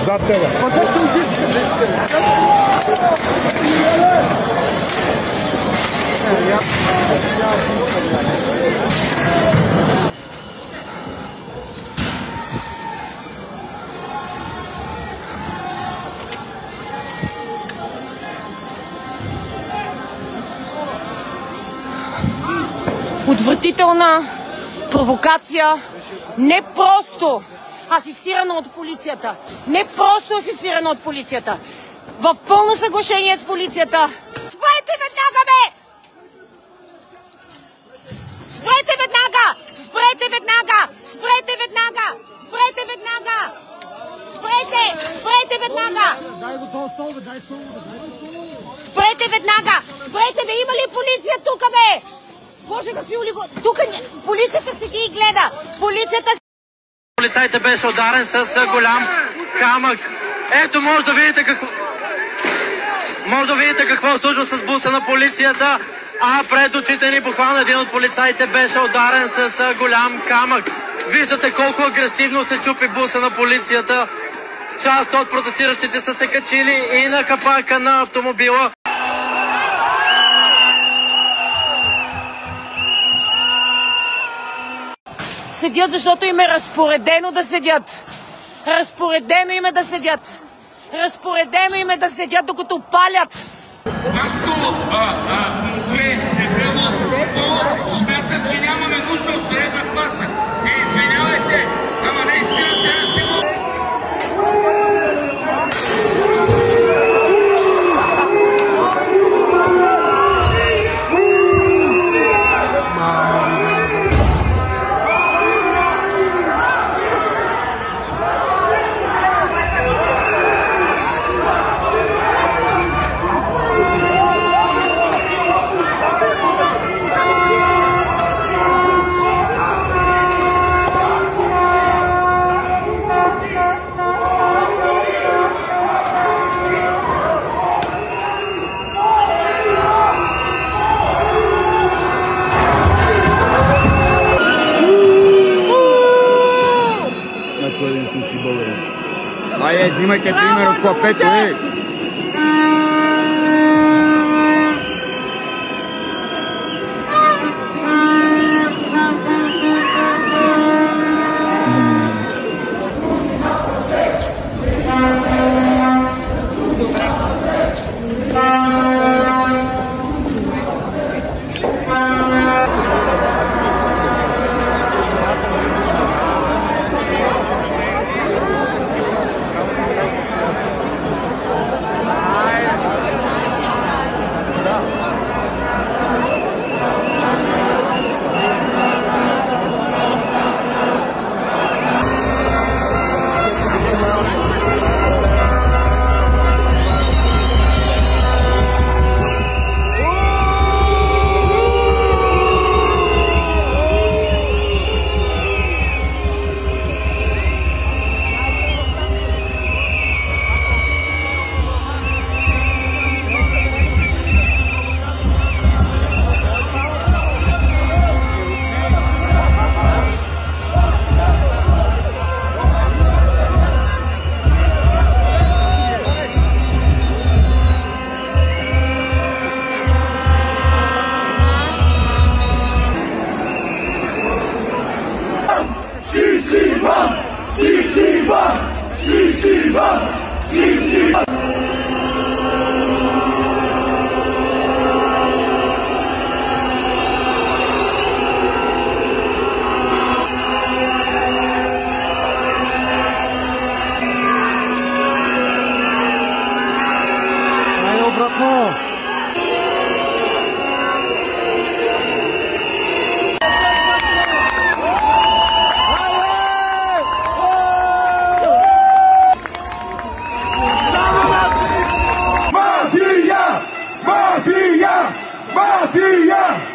Зад тебе. Отвратителна провокация, не просто асистирана от полицията. Не просто асистирана от полицията. В пълно съглашение с полицията. Спрете веднага, бе! Спрете веднага! Спрете веднага! Спрете веднага! Спрете веднага! Спрете! Спрете веднага! Спрете веднага! Спрете, бе! Има ли полиция тук, бе? Боже, какви улиго... Тук полицията седи и гледа. Полицайите беше ударен с голям камък. Ето, може да видите какво случва с буса на полицията. А пред очите ни буквално един от полицайите беше ударен с голям камък. Виждате колко агресивно се чупи буса на полицията. Част от протестиращите са се качили и на капака на автомобила. Седят, защото им е разпоредено да седят. Разпоредено им е да седят. Разпоредено им е да седят, докато палят. Нашето момче, дебело, смятат, че нямаме нужда от средна класа. Извинявайте, ама наистина трябва да си го... Айде, взимайте пример от клапето, Mafia! Mafia!